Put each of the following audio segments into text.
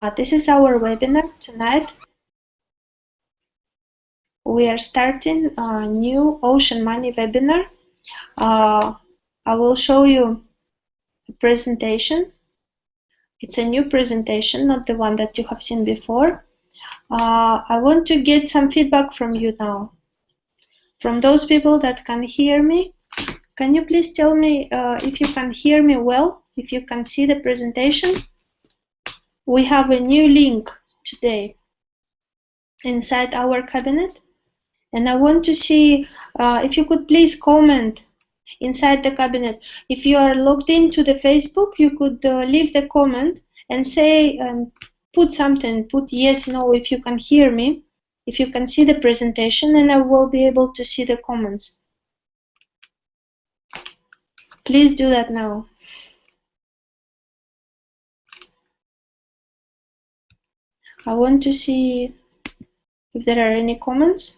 This is our webinar tonight. We are starting a new Ocean Money webinar. I will show you a presentation. It's a new presentation, not the one that you have seen before. I want to get some feedback from you now. From those people that can hear me, can you please tell me if you can hear me well, if you can see the presentation? We have a new link today inside our cabinet, and I want to see if you could please comment inside the cabinet. If you are logged into the Facebook, you could leave the comment and say and put something, put yes, no, if you can hear me, if you can see the presentation, and I will be able to see the comments. Please do that now. I want to see if there are any comments.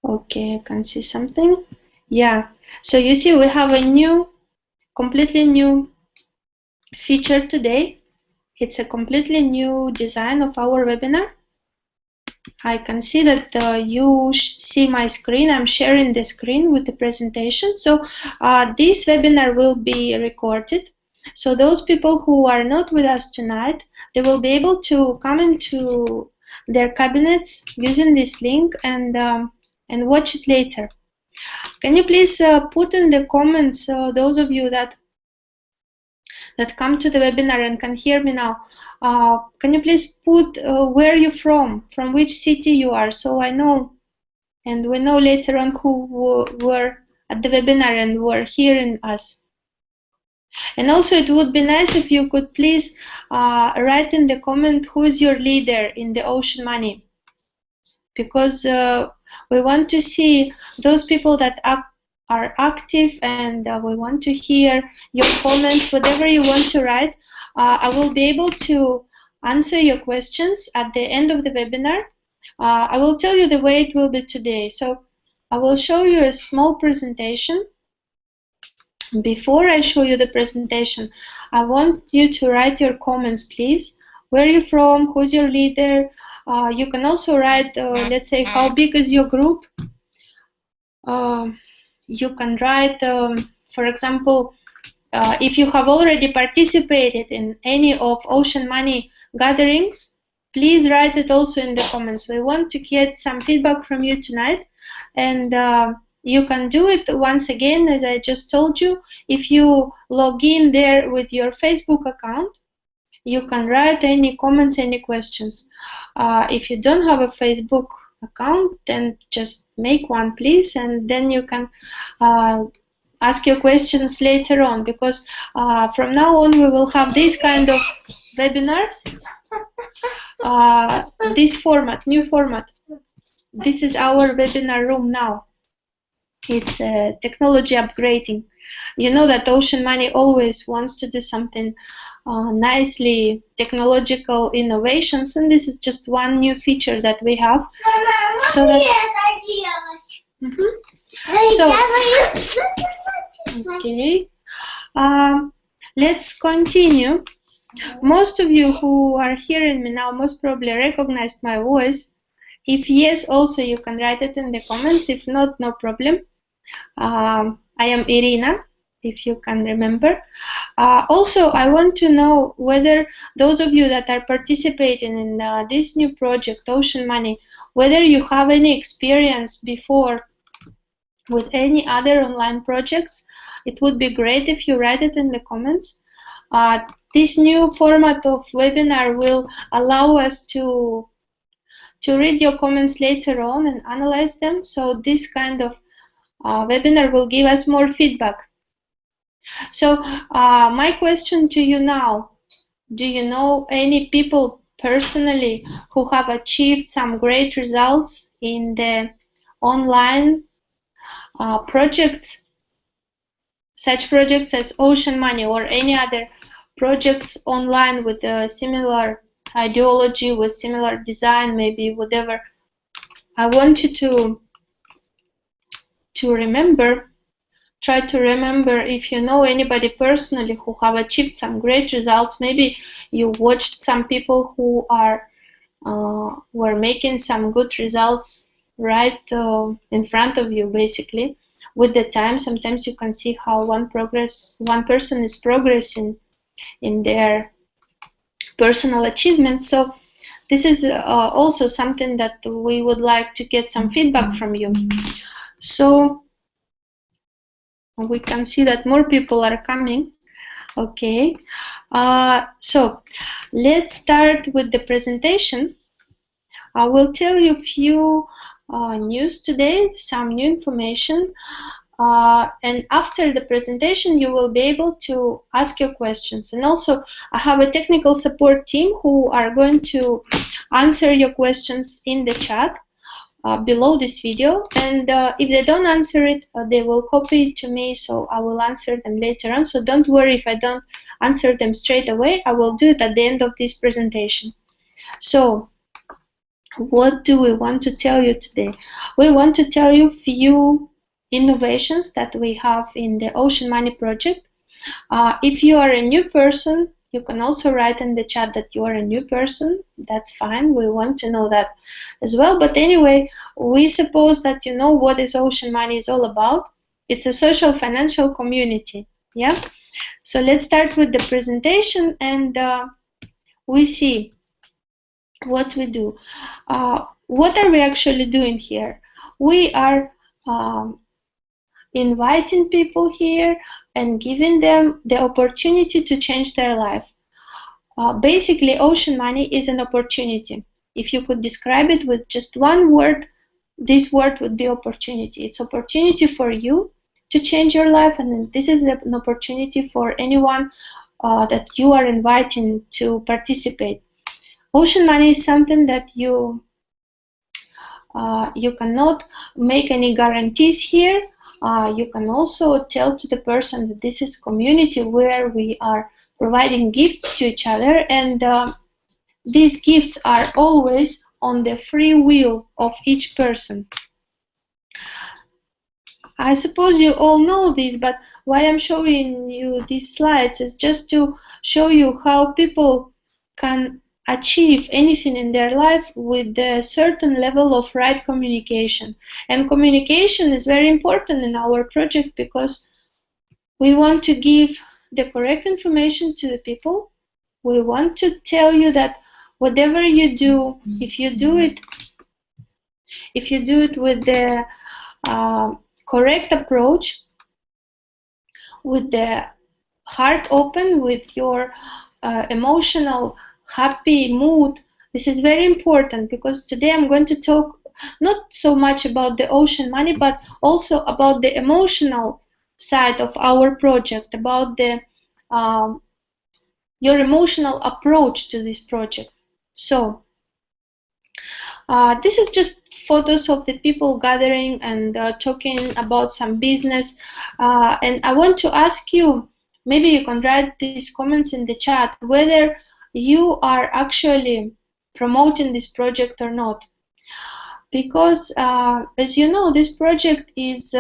Okay, I can see something. Yeah, so you see we have a new, completely new feature today. It's a completely new design of our webinar. I can see that you see my screen. I'm sharing the screen with the presentation. So this webinar will be recorded. So those people who are not with us tonight, they will be able to come into their cabinets using this link and watch it later. Can you please put in the comments, those of you that come to the webinar and can hear me now, can you please put where you're from which city you are, so I know, and we know later on who were at the webinar and were hearing us. And also it would be nice if you could please write in the comment who is your leader in the Ocean Money, because we want to see those people that are active, and we want to hear your comments, whatever you want to write. I will be able to answer your questions at the end of the webinar. I will tell you the way it will be today. So I will show you a small presentation. Before I show you the presentation, I want you to write your comments, please. Where are you from? Who's your leader? You can also write, let's say, how big is your group? You can write, for example, if you have already participated in any of Ocean Money gatherings, please write it also in the comments. We want to get some feedback from you tonight, and you can do it once again, as I just told you. If you log in there with your Facebook account, you can write any comments, any questions. If you don't have a Facebook account, then just make one, please, and then you can ask your questions later on, because from now on we will have this kind of webinar, this format, new format. This is our webinar room now. It's technology upgrading. You know that Ocean Money always wants to do something nicely, technological innovations, and this is just one new feature that we have. So that, okay, let's continue. Most of you who are hearing me now most probably recognized my voice. If yes, also you can write it in the comments. If not, no problem. I am Irina, if you can remember. Also, I want to know whether those of you that are participating in this new project, Ocean Money, whether you have any experience before with any other online projects. It would be great if you write it in the comments. This new format of webinar will allow us to read your comments later on and analyze them. So this kind of webinar will give us more feedback. So my question to you now, do you know any people personally who have achieved some great results in the online projects, such projects as Ocean Money or any other projects online with a similar ideology, with similar design, maybe whatever? I want you to remember, try to remember if you know anybody personally who have achieved some great results. Maybe you watched some people who were making some good results right in front of you, basically. With the time, sometimes you can see how one person is progressing in their personal achievements. So this is also something that we would like to get some feedback from you. So we can see that more people are coming. Okay, so let's start with the presentation. I will tell you a few news today, some new information, and after the presentation you will be able to ask your questions. And also I have a technical support team who are going to answer your questions in the chat below this video, and if they don't answer it, they will copy it to me, so I will answer them later on. So don't worry if I don't answer them straight away. I will do it at the end of this presentation. So what do we want to tell you today? We want to tell you few innovations that we have in the Ocean Money project. If you are a new person, you can also write in the chat that you are a new person. That's fine. We want to know that as well. But anyway, we suppose that you know what is Ocean Money is all about. It's a social financial community. Yeah. So let's start with the presentation, and we see what we do. What are we actually doing here? We are inviting people here and giving them the opportunity to change their life. Basically, Ocean Money is an opportunity. If you could describe it with just one word, this word would be opportunity. It's opportunity for you to change your life, and this is an opportunity for anyone that you are inviting to participate. Ocean Money is something that you cannot make any guarantees here. You can also tell to the person that this is a community where we are providing gifts to each other, and these gifts are always on the free will of each person. I suppose you all know this, but why I'm showing you these slides is just to show you how people can achieve anything in their life with a certain level of right communication. And communication is very important in our project because we want to give the correct information to the people. We want to tell you that whatever you do, if you do it with the correct approach, with the heart open, with your emotional happy mood. This is very important because today I'm going to talk not so much about the Ocean Money, but also about the emotional side of our project, about the your emotional approach to this project. So this is just photos of the people gathering and talking about some business, and I want to ask you, maybe you can write these comments in the chat, whether you are actually promoting this project or not. Because as you know, this project is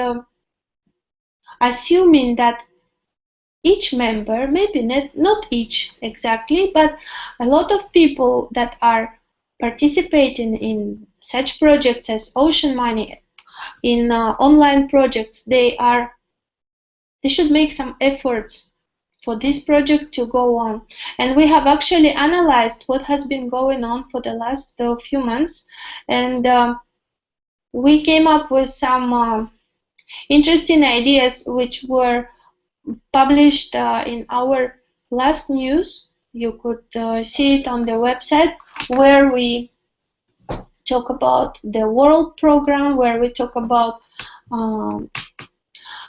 assuming that each member, maybe not each exactly, but a lot of people that are participating in such projects as Ocean Money, in online projects, they should make some efforts for this project to go on. And we have actually analyzed what has been going on for the last few months, and we came up with some interesting ideas which were published in our last news. You could see it on the website, where we talk about the World Program, where we talk about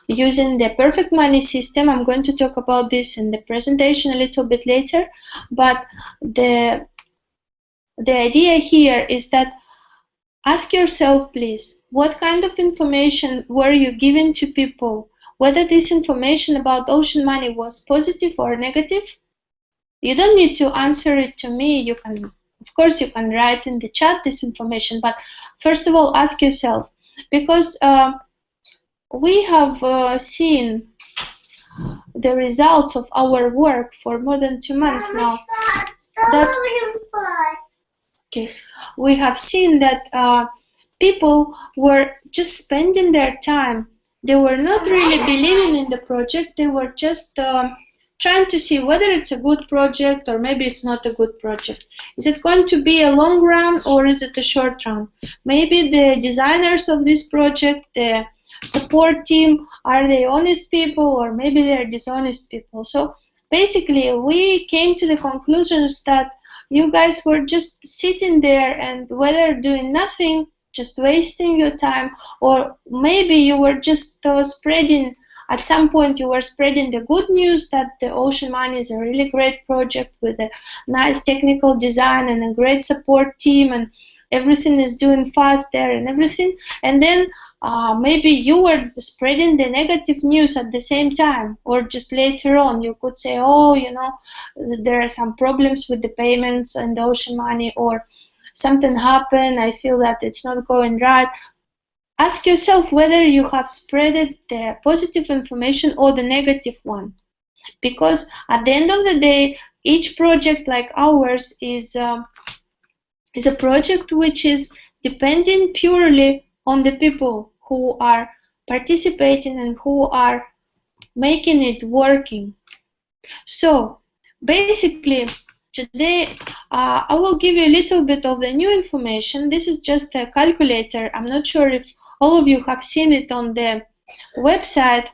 using the Perfect Money system. I'm going to talk about this in the presentation a little bit later, but the idea here is that ask yourself, please, what kind of information were you giving to people? Whether this information about Ocean Money was positive or negative. You don't need to answer it to me. You can, Of course, you can write in the chat this information, but first of all, ask yourself, because we have seen the results of our work for more than 2 months now. Okay, we have seen that people were just spending their time. They were not really believing in the project. They were just trying to see whether it's a good project or maybe it's not a good project. Is it going to be a long run or is it a short run? Maybe the designers of this project, the support team, are they honest people or maybe they're dishonest people? So basically, we came to the conclusions that you guys were just sitting there and whether doing nothing, just wasting your time, or maybe you were just spreading, at some point you were spreading the good news that the Ocean Money is a really great project with a nice technical design and a great support team and everything is doing fast there and everything. And then maybe you were spreading the negative news at the same time, or just later on you could say, oh, you know, there are some problems with the payments and the Ocean Money, or something happened, I feel that it's not going right. Ask yourself whether you have spread the positive information or the negative one. Because at the end of the day, each project like ours is a project which is depending purely on the people who are participating and who are making it working. So basically, today I will give you a little bit of the new information. This is just a calculator. I'm not sure if all of you have seen it on the website.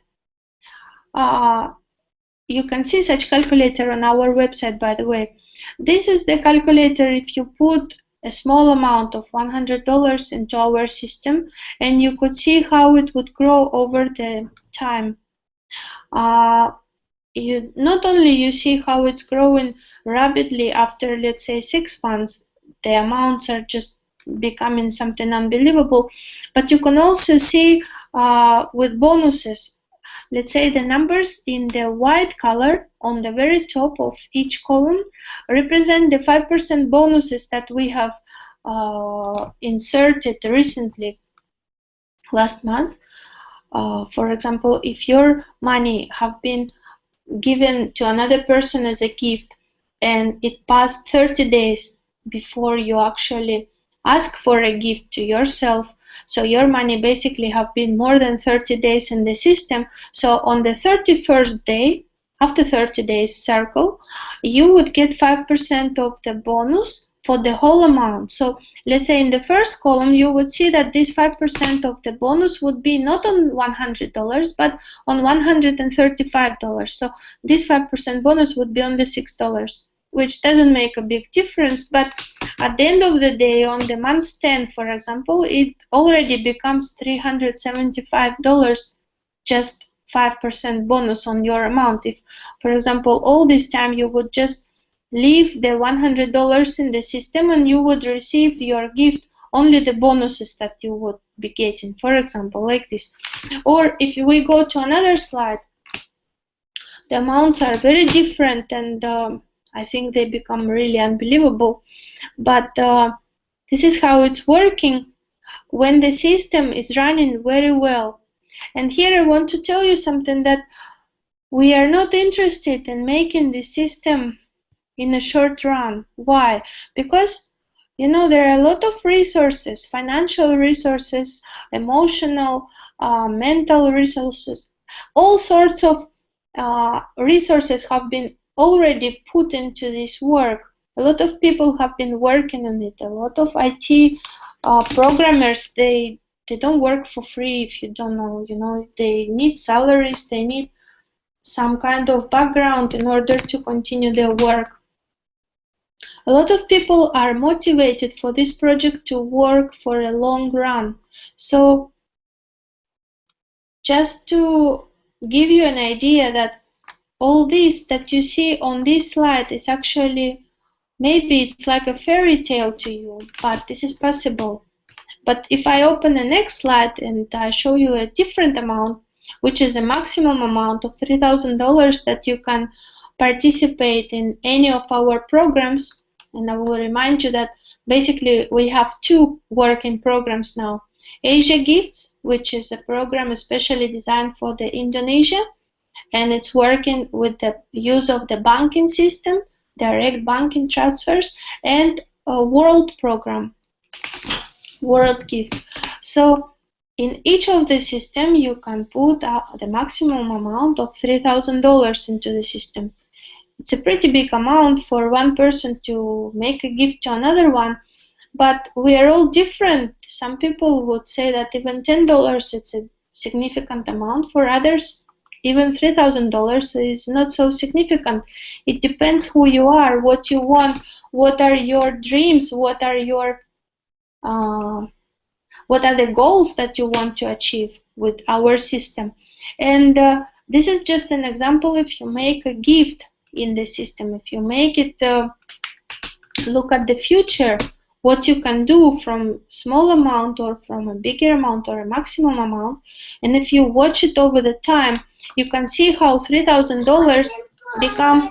You can see such calculator on our website, by the way. This is the calculator if you put a small amount of $100 into our system, and you could see how it would grow over the time. Not only you see how it's growing rapidly after, let's say, 6 months, the amounts are just becoming something unbelievable, but you can also see with bonuses. Let's say the numbers in the white color on the very top of each column represent the 5% bonuses that we have inserted recently last month. For example, if your money have been given to another person as a gift and it passed 30 days before you actually ask for a gift to yourself, so your money basically have been more than 30 days in the system, so on the 31st day, after 30 days circle, you would get 5% of the bonus for the whole amount. So let's say in the first column you would see that this 5% of the bonus would be not on $100 but on $135. So this 5% bonus would be on the $6, which doesn't make a big difference, but at the end of the day, on the month 10, for example, it already becomes $375, just 5% bonus on your amount. If, for example, all this time you would just leave the $100 in the system and you would receive your gift, only the bonuses that you would be getting, for example, like this. Or if we go to another slide, the amounts are very different and I think they become really unbelievable. But this is how it's working when the system is running very well. And here I want to tell you something, that we are not interested in making the system in a short run. Why? Because, you know, there are a lot of resources, financial resources, emotional, mental resources, all sorts of resources have been already put into this work. A lot of people have been working on it. A lot of IT programmers, they don't work for free, if you don't know. You know, they need salaries, they need some kind of background in order to continue their work. A lot of people are motivated for this project to work for a long run. So just to give you an idea that all this that you see on this slide is actually, maybe it's like a fairy tale to you, but this is possible. But if I open the next slide and I show you a different amount, which is a maximum amount of $3,000 that you can participate in any of our programs, And I will remind you that basically we have two working programs now. Asia Gifts, which is a program especially designed for the Indonesia, and it's working with the use of the banking system, direct banking transfers, and a world program, World Gift. So in each of the system, you can put the maximum amount of $3,000 into the system. It's a pretty big amount for one person to make a gift to another one, but we are all different. Some people would say that even $10 it's a significant amount. For others, even $3,000 is not so significant. It depends who you are, what you want, what are your dreams, what are the goals that you want to achieve with our system. And this is just an example. If you make a gift in the system, if you make it look at the future, what you can do from small amount or from a bigger amount or a maximum amount, and if you watch it over the time, you can see how $3,000 become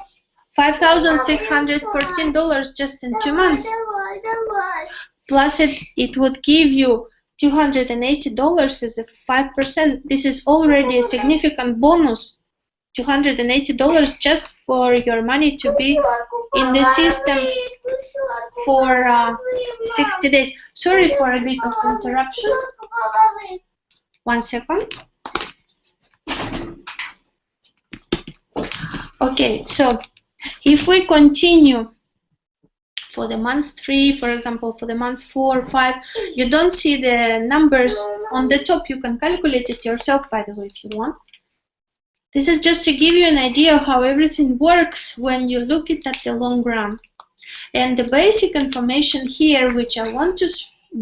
$5,614 just in 2 months. Plus it would give you $280 as a 5%. This is already a significant bonus. $280 just for your money to be in the system for 60 days. Sorry for a bit of interruption. 1 second. Okay, so if we continue for the month 3, for example, for the months 4, 5, you don't see the numbers on the top. You can calculate it yourself, by the way, if you want. This is just to give you an idea of how everything works when you look at the long run. And the basic information here, which I want to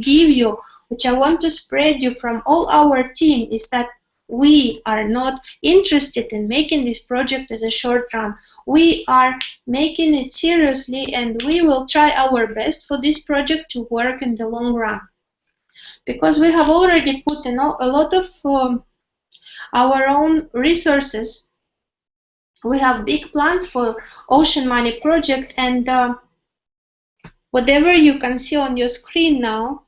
give you, which I want to spread you from all our team, is that we are not interested in making this project as a short run. We are making it seriously, and we will try our best for this project to work in the long run. Because we have already put in a lot of our own resources. We have big plans for Ocean Money project, and whatever you can see on your screen now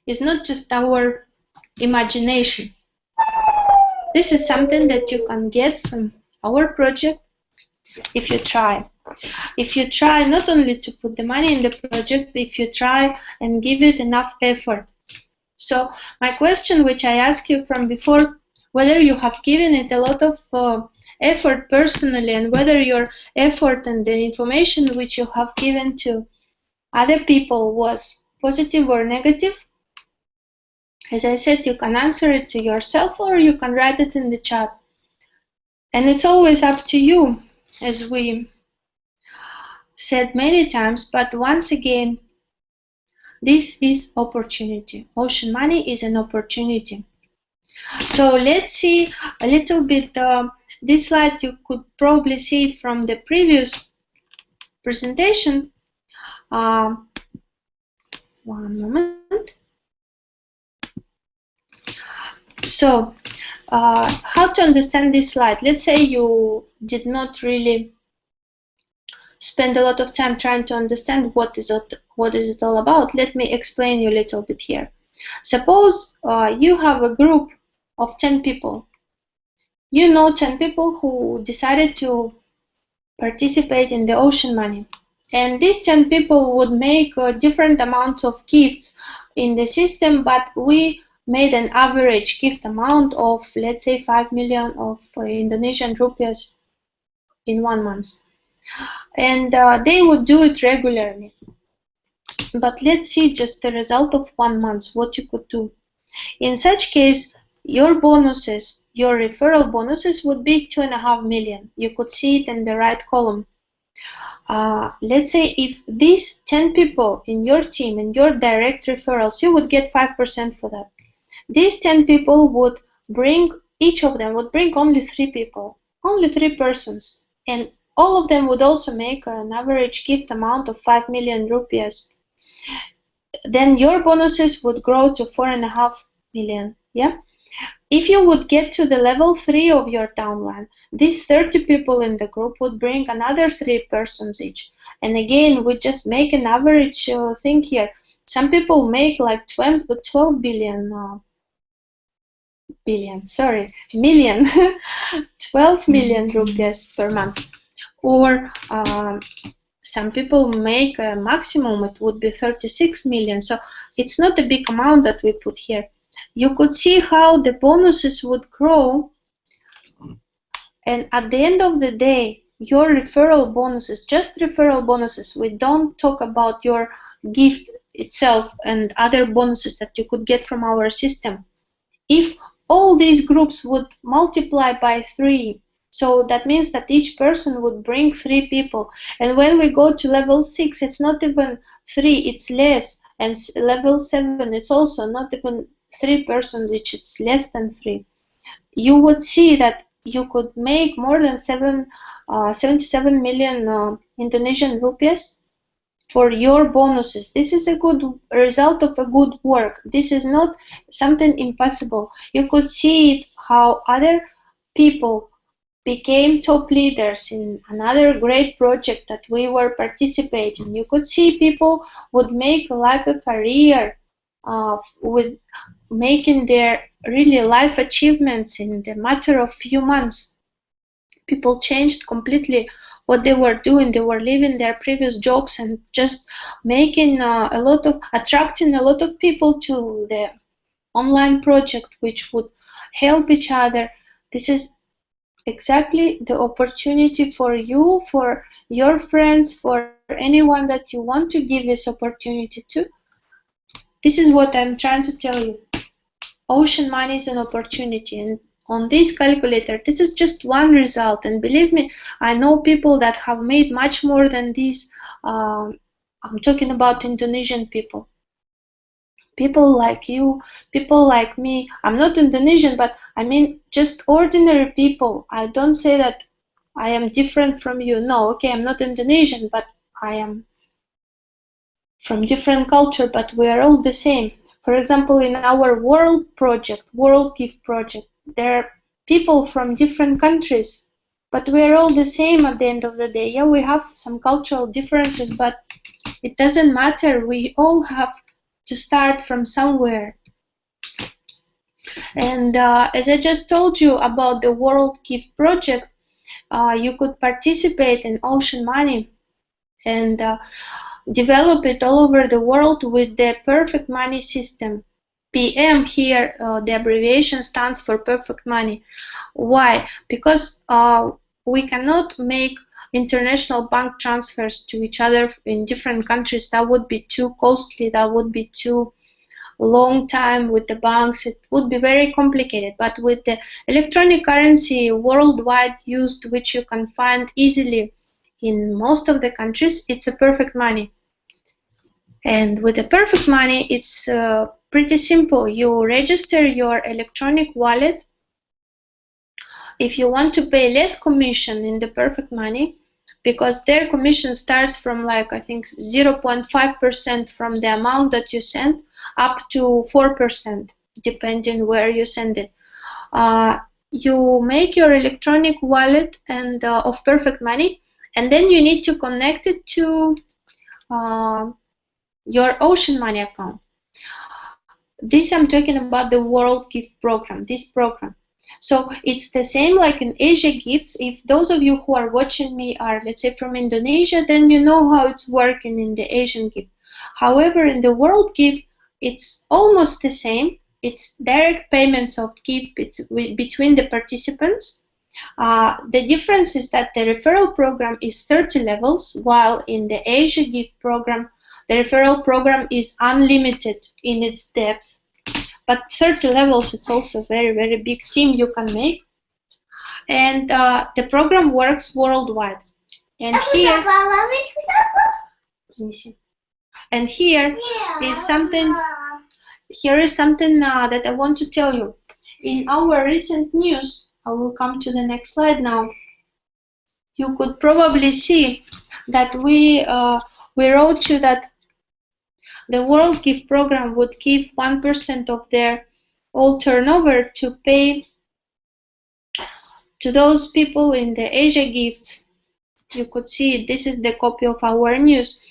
is not just our imagination. This is something that you can get from our project if you try. If you try not only to put the money in the project, if you try and give it enough effort. So my question, which I asked you from before, whether you have given it a lot of effort personally, and whether your effort and the information which you have given to other people was positive or negative. As I said, you can answer it to yourself or you can write it in the chat. And it's always up to you, as we said many times, but once again, this is opportunity. Ocean Money is an opportunity. So let's see a little bit. This slide you could probably see from the previous presentation. One moment. So how to understand this slide? Let's say you did not really spend a lot of time trying to understand what is it all about. Let me explain you a little bit here. Suppose you have a group of 10 people. You know 10 people who decided to participate in the Ocean Money. And these 10 people would make different amounts of gifts in the system, but we made an average gift amount of, let's say, 5 million of Indonesian rupiahs in 1 month. And they would do it regularly. But let's see just the result of 1 month, what you could do. In such case, your bonuses, your referral bonuses would be 2.5 million. You could see it in the right column. Let's say if these 10 people in your team, in your direct referrals, you would get 5% for that. These 10 people would bring, each of them would bring only 3 people, only 3 persons. And all of them would also make an average gift amount of 5 million rupiahs. Then your bonuses would grow to 4.5 million. Yeah. If you would get to the level 3 of your downline, these 30 people in the group would bring another 3 persons each. And again, we just make an average thing here. Some people make like 12 million 12 million rupees per month. Or some people make a maximum, it would be 36 million. So it's not a big amount that we put here. You could see how the bonuses would grow, and at the end of the day, your referral bonuses, just referral bonuses, we don't talk about your gift itself and other bonuses that you could get from our system. If all these groups would multiply by 3, so that means that each person would bring 3 people. And when we go to level 6, it's not even 3, it's less. And level 7, it's also not even 3 persons, which it's less than 3. You would see that you could make more than 77 million Indonesian rupees for your bonuses. This is a good result of a good work. This is not something impossible. You could see how other people became top leaders in another great project that we were participating. You could see people would make like a career with making their really life achievements in the matter of few months. People changed completely what they were doing. They were leaving their previous jobs and just making attracting a lot of people to the online project, which would help each other. This is exactly the opportunity for you, for your friends, for anyone that you want to give this opportunity to. This is what I'm trying to tell you. Ocean money is an opportunity, and on this calculator, this is just one result. And believe me, I know people that have made much more than this. I'm talking about Indonesian people. People like you, people like me. I'm not Indonesian, but I mean just ordinary people. I don't say that I am different from you. No, okay, I'm not Indonesian, but I am from different culture, but we are all the same. For example, in our World project, World Gift project, there are people from different countries, but we are all the same at the end of the day. Yeah, we have some cultural differences, but it doesn't matter. We all have to start from somewhere. And as I just told you about the World Gift project, you could participate in Ocean Money and develop it all over the world with the Perfect Money system. PM here, the abbreviation stands for Perfect Money. Why? Because we cannot make international bank transfers to each other in different countries. That would be too costly. That would be too long time with the banks. It would be very complicated. But with the electronic currency worldwide used, which you can find easily in most of the countries, it's a Perfect Money. And with the Perfect Money, it's pretty simple. You register your electronic wallet. If you want to pay less commission in the Perfect Money, because their commission starts from like, I think, 0.5% from the amount that you send up to 4%, depending where you send it. You make your electronic wallet and of Perfect Money, and then you need to connect it to your Ocean Money account. This I'm talking about the World Gift Program, this program. So it's the same like in Asia Gifts. If those of you who are watching me are, let's say, from Indonesia, then you know how it's working in the Asian Gift. However, in the World Gift, it's almost the same. It's direct payments of gift between the participants. The difference is that the referral program is 30 levels, while in the Asia Gift program, the referral program is unlimited in its depth. But 30 levels, it's also a very, very big team you can make. And the program works worldwide. And here is something that I want to tell you. In our recent news, I will come to the next slide now. You could probably see that we wrote you that the World Gift Program would give 1% of their all turnover to pay to those people in the Asia Gifts You could see this is the copy of our news.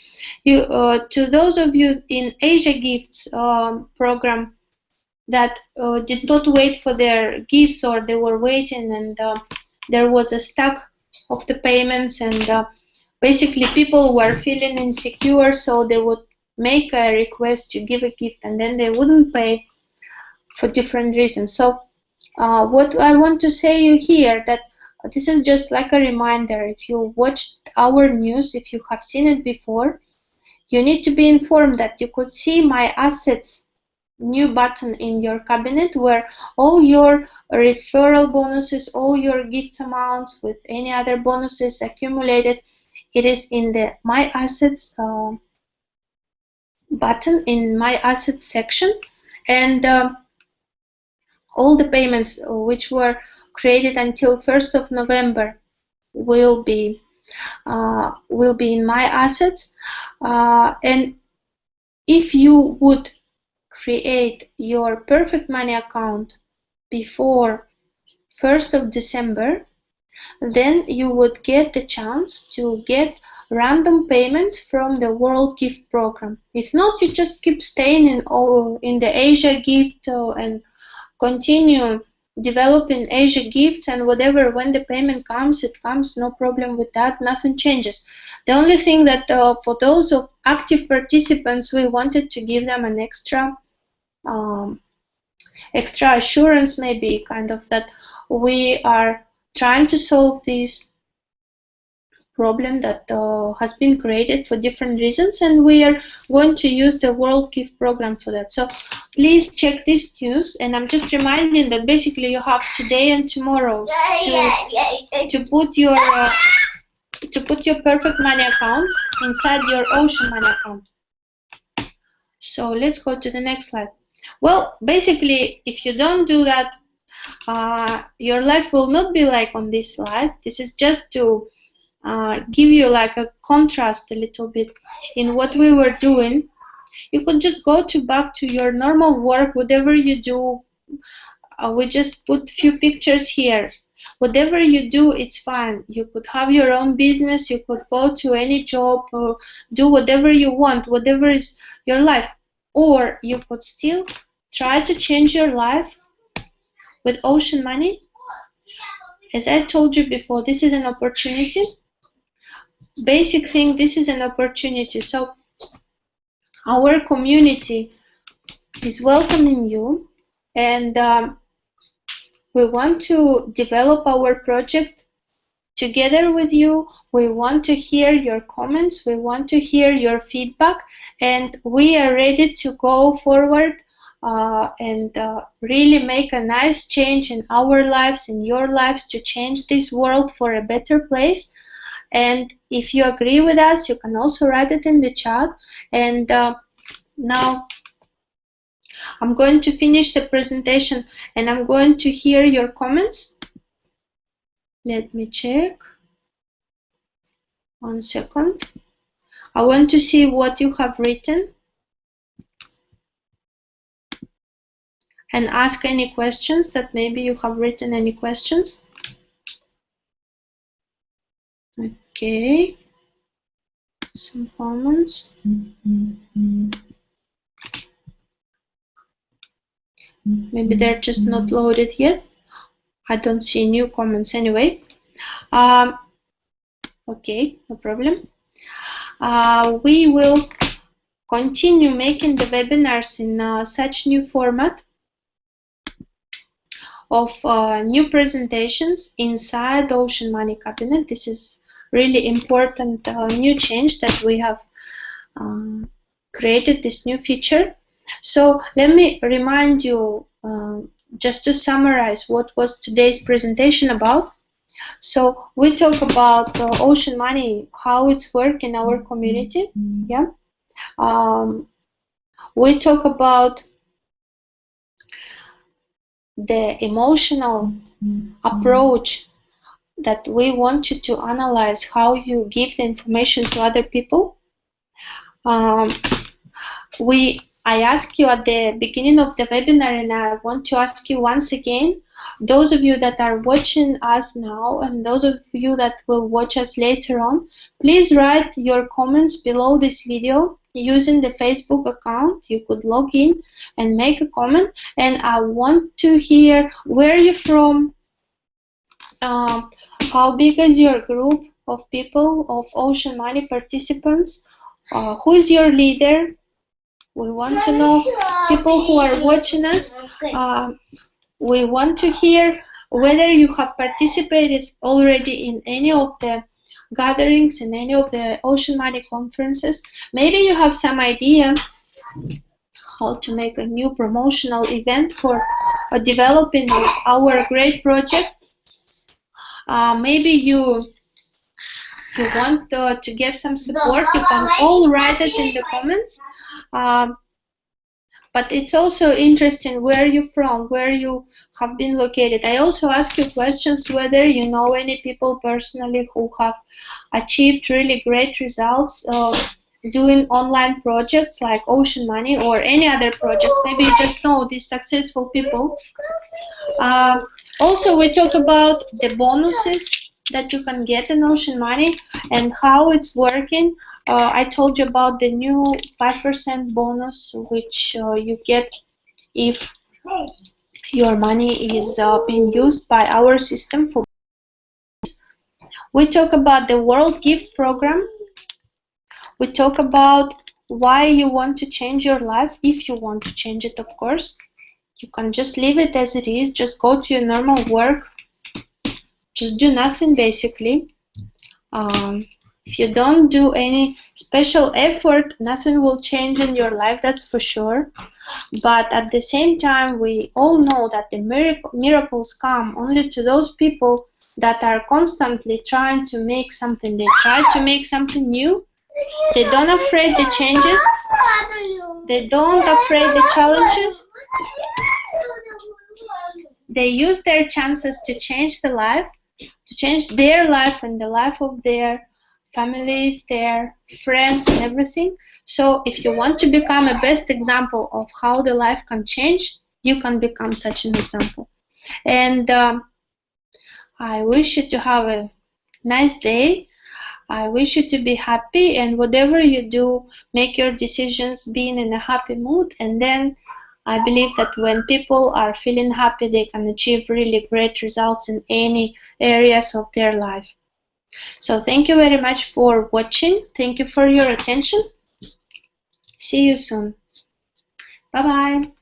To those of you in Asia Gifts program that did not wait for their gifts, or they were waiting and there was a stack of the payments, and basically people were feeling insecure, so they would make a request to give a gift and then they wouldn't pay for different reasons. So what I want to say you here, that this is just like a reminder. If you watched our news, if you have seen it before, you need to be informed that you could see My Assets new button in your cabinet, where all your referral bonuses, all your gifts amounts with any other bonuses accumulated, it is in the My Assets button, in My Assets section. And all the payments which were created until 1st of November will be in My Assets. And if you would create your Perfect Money account before 1st of December, then you would get the chance to get random payments from the World Gift Program. If not, you just keep staying in the Asia Gift and continue developing Asia Gifts, and whatever, when the payment comes, it comes, no problem with that, nothing changes. The only thing that for those of active participants, we wanted to give them an extra assurance, maybe, kind of, that we are trying to solve this problem that has been created for different reasons, and we are going to use the World Gift Program for that. So please check this news, and I'm just reminding that basically you have today and tomorrow to put your Perfect Money account inside your Ocean Money account. So let's go to the next slide. Well, basically, if you don't do that, your life will not be like on this slide. This is just to give you like a contrast a little bit in what we were doing. You could just go back to your normal work, whatever you do. We just put few pictures here. Whatever you do, it's fine. You could have your own business, you could go to any job, or do whatever you want, whatever is your life. Or you could still try to change your life with Ocean Money. As I told you before, this is an opportunity. Basic thing, this is an opportunity. So our community is welcoming you, and we want to develop our project together with you. We want to hear your comments, we want to hear your feedback, and we are ready to go forward and really make a nice change in our lives, in your lives, to change this world for a better place. And if you agree with us, you can also write it in the chat. And now I'm going to finish the presentation, and I'm going to hear your comments. Let me check. 1 second. I want to see what you have written and ask any questions that maybe you have written any questions. Okay. Some comments. Maybe they're just not loaded yet. I don't see new comments anyway. Okay, no problem. We will continue making the webinars in such new format of new presentations inside Ocean Money Cabinet. This is really important new change that we have created, this new feature. So let me remind you, just to summarize what was today's presentation about. So we talk about Ocean Money, how it's work in our community. Yeah. We talk about the emotional approach that we want you to analyze, how you give the information to other people. We I asked you at the beginning of the webinar, and I want to ask you once again, those of you that are watching us now and those of you that will watch us later on, please write your comments below this video using the Facebook account. You could log in and make a comment, and I want to hear where you're from, how big is your group of people, of Ocean Money participants, who is your leader. We want to know people who are watching us. We want to hear whether you have participated already in any of the gatherings, in any of the Ocean Money conferences. Maybe you have some idea how to make a new promotional event for developing our great project. Maybe you want to get some support. You can all write it in the comments. But it's also interesting where you're from, where you have been located. I also ask you questions whether you know any people personally who have achieved really great results doing online projects like Ocean Money or any other project. Maybe you just know these successful people. Also, we talk about the bonuses that you can get in Ocean Money and how it's working. I told you about the new 5% bonus, which you get if your money is being used by our system. We talk about the World Gift Program. We talk about why you want to change your life, if you want to change it, of course. You can just leave it as it is, just go to your normal work, just do nothing basically. If you don't do any special effort, nothing will change in your life, that's for sure. But at the same time, we all know that the miracles come only to those people that are constantly trying to make something. They try to make something new. They don't afraid the changes. They don't afraid the challenges. They use their chances to change the life, to change their life and the life of their families, their friends, and everything. So if you want to become a best example of how the life can change, you can become such an example. And I wish you to have a nice day. I wish you to be happy, and whatever you do, make your decisions being in a happy mood. And then I believe that when people are feeling happy, they can achieve really great results in any areas of their life. So thank you very much for watching. Thank you for your attention. See you soon. Bye-bye.